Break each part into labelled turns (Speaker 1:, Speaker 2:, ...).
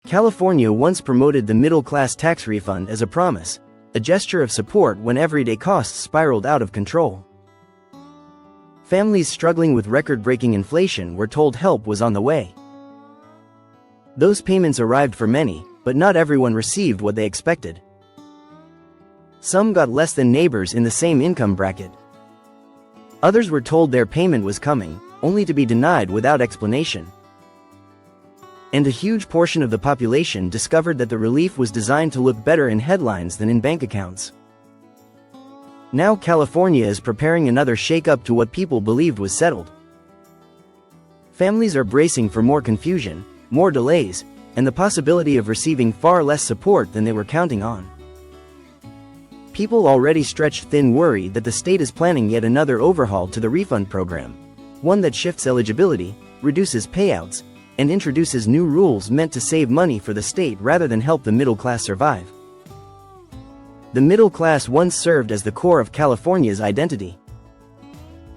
Speaker 1: California once promoted the Middle Class Tax Refund as a promise, a gesture of support when everyday costs spiraled out of control. Families struggling with record-breaking inflation were told help was on the way. Those payments arrived for many, but not everyone received what they expected. Some got less than neighbors in the same income bracket. Others were told their payment was coming, only to be denied without explanation. And a huge portion of the population discovered that the relief was designed to look better in headlines than in bank accounts. Now California is preparing another shake-up to what people believed was settled. Families are bracing for more confusion, more delays, and the possibility of receiving far less support than they were counting on. People already stretched thin worry that the state is planning yet another overhaul to the refund program, one that shifts eligibility, reduces payouts, and introduces new rules meant to save money for the state rather than help the middle class survive. The middle class once served as the core of California's identity.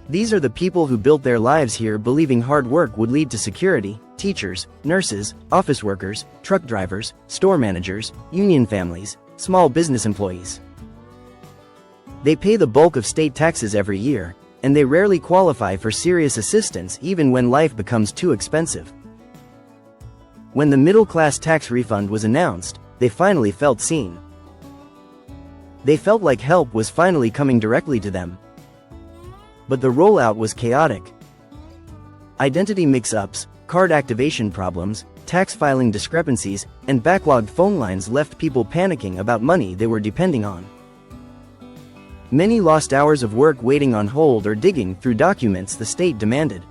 Speaker 1: These are the people who built their lives here believing hard work would lead to security: teachers, nurses, office workers, truck drivers, store managers, union families, small business employees. They pay the bulk of state taxes every year, and they rarely qualify for serious assistance even when life becomes too expensive. When the Middle Class Tax Refund was announced, they finally felt seen. They felt like help was finally coming directly to them. But the rollout was chaotic. Identity mix-ups, card activation problems, tax filing discrepancies, and backlogged phone lines left people panicking about money they were depending on. Many lost hours of work waiting on hold or digging through documents the state demanded.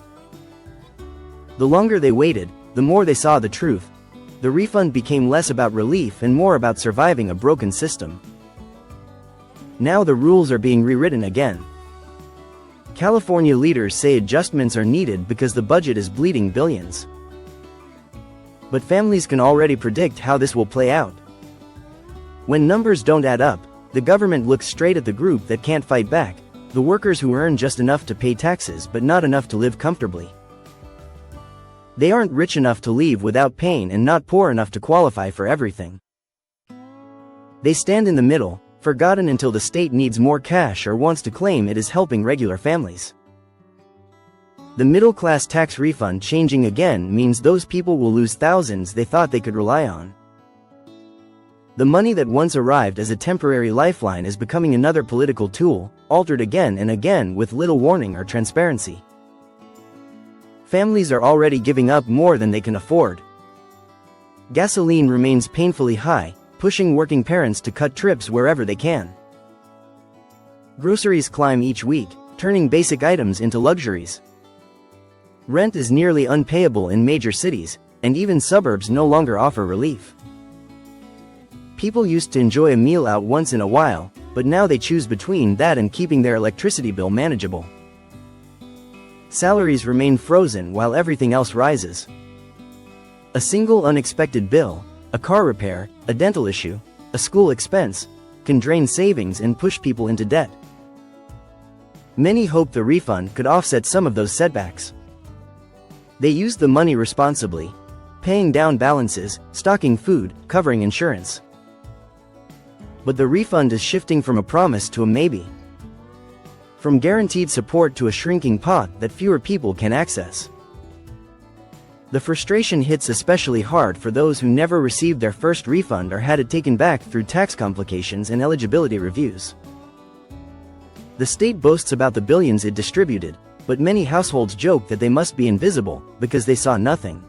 Speaker 1: The longer they waited, the more they saw the truth. The refund became less about relief and more about surviving a broken system. Now the rules are being rewritten again. California leaders say adjustments are needed because the budget is bleeding billions. But families can already predict how this will play out. When numbers don't add up, the government looks straight at the group that can't fight back, the workers who earn just enough to pay taxes but not enough to live comfortably. They aren't rich enough to leave without pain and not poor enough to qualify for everything. They stand in the middle, forgotten until the state needs more cash or wants to claim it is helping regular families. The middle class tax refund changing again means those people will lose thousands they thought they could rely on. The money that once arrived as a temporary lifeline is becoming another political tool, altered again and again with little warning or transparency. Families are already giving up more than they can afford. Gasoline remains painfully high, pushing working parents to cut trips wherever they can. Groceries climb each week, turning basic items into luxuries. Rent is nearly unpayable in major cities, and even suburbs no longer offer relief. People used to enjoy a meal out once in a while, but now they choose between that and keeping their electricity bill manageable. Salaries remain frozen while everything else rises. A single unexpected bill, a car repair, a dental issue, a school expense, can drain savings and push people into debt. Many hope the refund could offset some of those setbacks. They used the money responsibly, paying down balances, stocking food, covering insurance. But the refund is shifting from a promise to a maybe. From guaranteed support to a shrinking pot that fewer people can access. The frustration hits especially hard for those who never received their first refund or had it taken back through tax complications and eligibility reviews. The state boasts about the billions it distributed, but many households joke that they must be invisible because they saw nothing.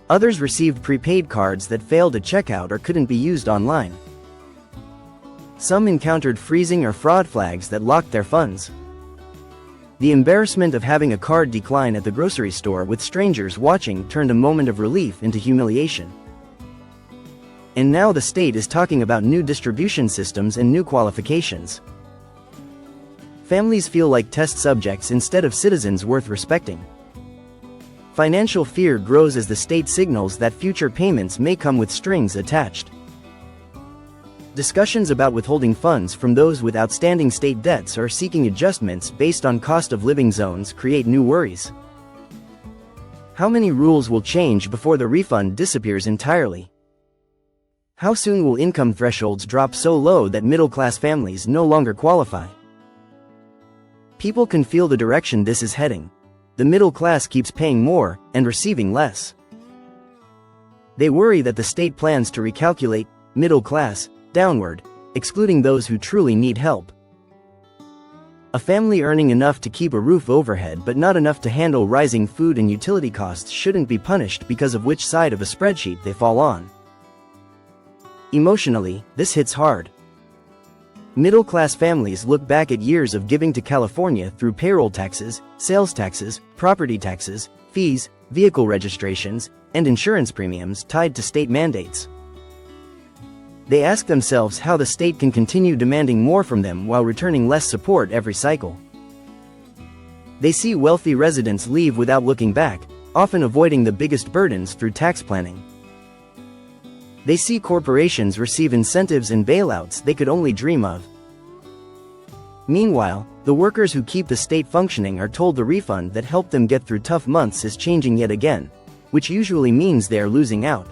Speaker 1: Others received prepaid cards that failed at checkout or couldn't be used online. Some encountered freezing or fraud flags that locked their funds. The embarrassment of having a card decline at the grocery store with strangers watching turned a moment of relief into humiliation. And now the state is talking about new distribution systems and new qualifications. Families feel like test subjects instead of citizens worth respecting. Financial fear grows as the state signals that future payments may come with strings attached. Discussions about withholding funds from those with outstanding state debts or seeking adjustments based on cost of living zones create new worries. How many rules will change before the refund disappears entirely? How soon will income thresholds drop so low that middle-class families no longer qualify? People can feel the direction this is heading. The middle class keeps paying more and receiving less. They worry that the state plans to recalculate middle class downward, excluding those who truly need help. A family earning enough to keep a roof overhead but not enough to handle rising food and utility costs shouldn't be punished because of which side of a spreadsheet they fall on. Emotionally, this hits hard. Middle-class families look back at years of giving to California through payroll taxes, sales taxes, property taxes, fees, vehicle registrations, and insurance premiums tied to state mandates. They ask themselves how the state can continue demanding more from them while returning less support every cycle. They see wealthy residents leave without looking back, often avoiding the biggest burdens through tax planning. They see corporations receive incentives and bailouts they could only dream of. Meanwhile, the workers who keep the state functioning are told the refund that helped them get through tough months is changing yet again, which usually means they are losing out.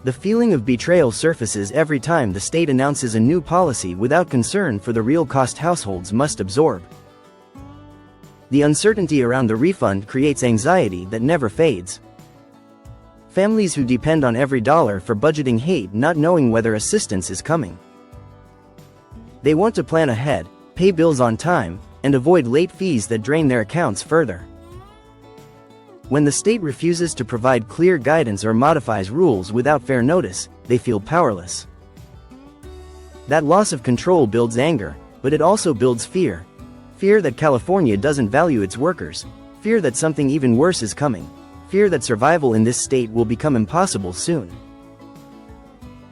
Speaker 1: The feeling of betrayal surfaces every time the state announces a new policy without concern for the real cost households must absorb. The uncertainty around the refund creates anxiety that never fades. Families who depend on every dollar for budgeting hate not knowing whether assistance is coming. They want to plan ahead, pay bills on time, and avoid late fees that drain their accounts further. When the state refuses to provide clear guidance or modifies rules without fair notice, they feel powerless. That loss of control builds anger, but it also builds fear. Fear that California doesn't value its workers, fear that something even worse is coming. Fear that survival in this state will become impossible soon.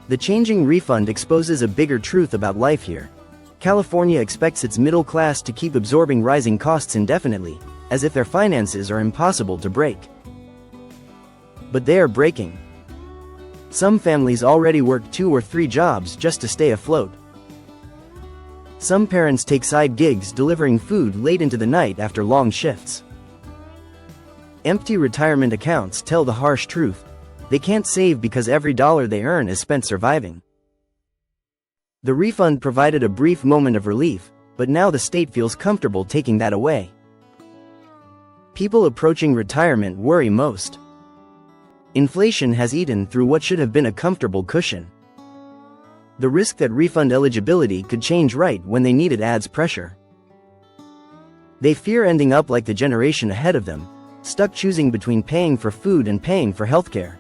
Speaker 1: The changing refund exposes a bigger truth about life here. California expects its middle class to keep absorbing rising costs indefinitely, as if their finances are impossible to break. But they are breaking. Some families already work 2 or 3 jobs just to stay afloat. Some parents take side gigs delivering food late into the night after long shifts. Empty retirement accounts tell the harsh truth. They can't save because every dollar they earn is spent surviving. The refund provided a brief moment of relief, but now the state feels comfortable taking that away. People approaching retirement worry most. Inflation has eaten through what should have been a comfortable cushion. The risk that refund eligibility could change right when they need it adds pressure. They fear ending up like the generation ahead of them, stuck choosing between paying for food and paying for healthcare.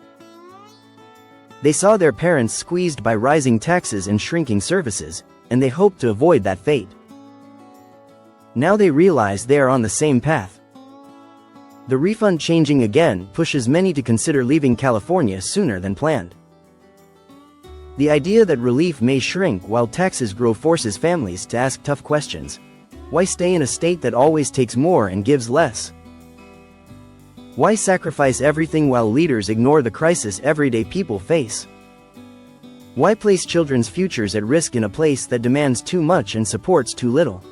Speaker 1: They saw their parents squeezed by rising taxes and shrinking services, and they hoped to avoid that fate. Now they realize they are on the same path. The refund changing again pushes many to consider leaving California sooner than planned. The idea that relief may shrink while taxes grow forces families to ask tough questions. Why stay in a state that always takes more and gives less? Why sacrifice everything while leaders ignore the crisis everyday people face? Why place children's futures at risk in a place that demands too much and supports too little?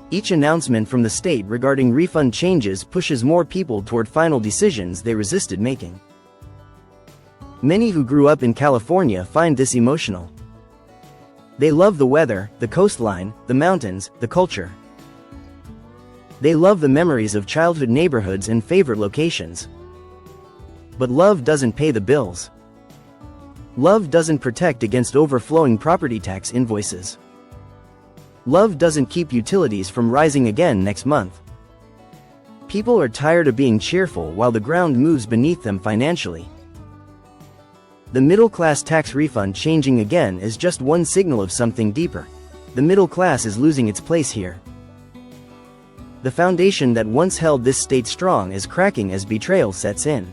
Speaker 1: Each announcement from the state regarding refund changes pushes more people toward final decisions they resisted making. Many who grew up in California find this emotional. They love the weather, the coastline, the mountains, the culture. They love the memories of childhood neighborhoods and favorite locations. But love doesn't pay the bills. Love doesn't protect against overflowing property tax invoices. Love doesn't keep utilities from rising again next month. People are tired of being cheerful while the ground moves beneath them financially. The middle class tax refund changing again is just one signal of something deeper. The middle class is losing its place here. The foundation that once held this state strong is cracking as betrayal sets in.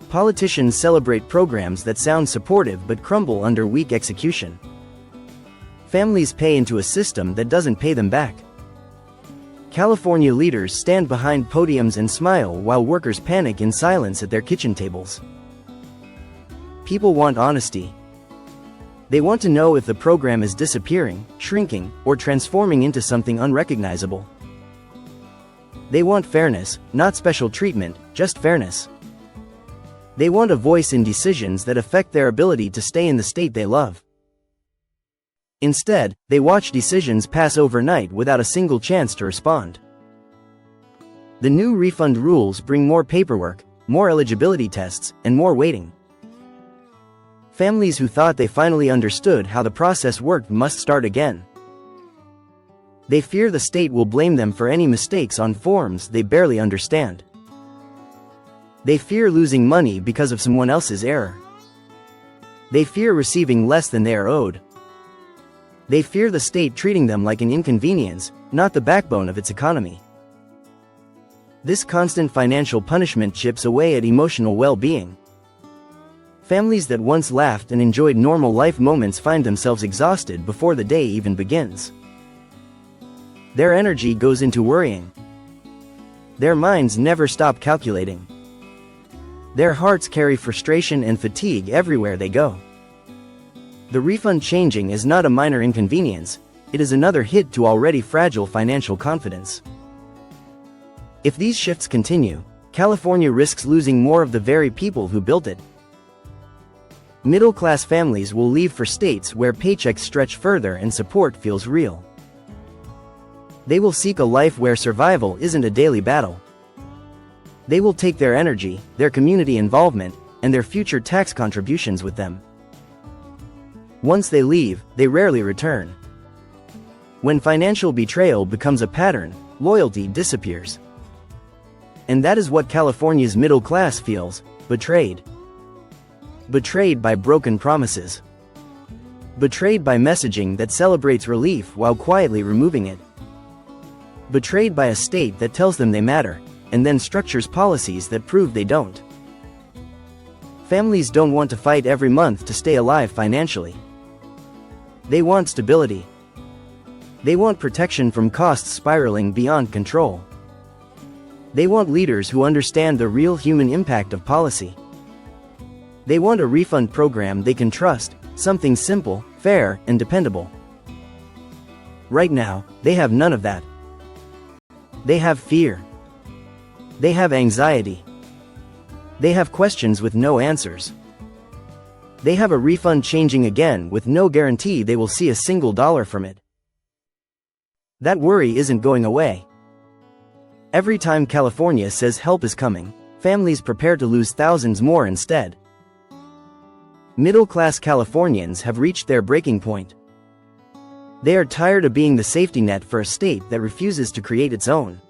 Speaker 1: Politicians celebrate programs that sound supportive but crumble under weak execution. Families pay into a system that doesn't pay them back. California leaders stand behind podiums and smile while workers panic in silence at their kitchen tables. People want honesty. They want to know if the program is disappearing, shrinking, or transforming into something unrecognizable. They want fairness, not special treatment, just fairness. They want a voice in decisions that affect their ability to stay in the state they love. Instead, they watch decisions pass overnight without a single chance to respond. The new refund rules bring more paperwork, more eligibility tests, and more waiting. Families who thought they finally understood how the process worked must start again. They fear the state will blame them for any mistakes on forms they barely understand. They fear losing money because of someone else's error. They fear receiving less than they are owed. They fear the state treating them like an inconvenience, not the backbone of its economy. This constant financial punishment chips away at emotional well-being. Families that once laughed and enjoyed normal life moments find themselves exhausted before the day even begins. Their energy goes into worrying. Their minds never stop calculating. Their hearts carry frustration and fatigue everywhere they go. The refund changing is not a minor inconvenience, it is another hit to already fragile financial confidence. If these shifts continue, California risks losing more of the very people who built it. Middle-class families will leave for states where paychecks stretch further and support feels real. They will seek a life where survival isn't a daily battle. They will take their energy, their community involvement, and their future tax contributions with them. Once they leave, they rarely return. When financial betrayal becomes a pattern, loyalty disappears. And that is what California's middle class feels: betrayed. Betrayed by broken promises. Betrayed by messaging that celebrates relief while quietly removing it. Betrayed by a state that tells them they matter, and then structures policies that prove they don't. Families don't want to fight every month to stay alive financially. They want stability. They want protection from costs spiraling beyond control. They want leaders who understand the real human impact of policy. They want a refund program they can trust, something simple, fair, and dependable. Right now, they have none of that. They have fear. They have anxiety. They have questions with no answers. They have a refund changing again with no guarantee they will see a single dollar from it. That worry isn't going away. Every time California says help is coming, families prepare to lose thousands more instead. Middle-class Californians have reached their breaking point. They are tired of being the safety net for a state that refuses to create its own.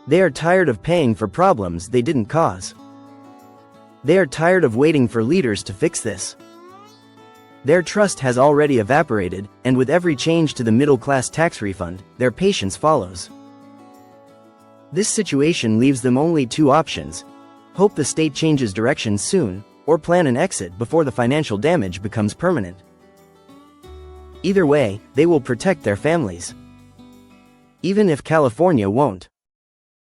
Speaker 1: They are tired of paying for problems they didn't cause. They are tired of waiting for leaders to fix this. Their trust has already evaporated, and with every change to the middle class tax refund, their patience follows. This situation leaves them only two options: hope the state changes direction soon, or plan an exit before the financial damage becomes permanent. Either way, they will protect their families. Even if California won't.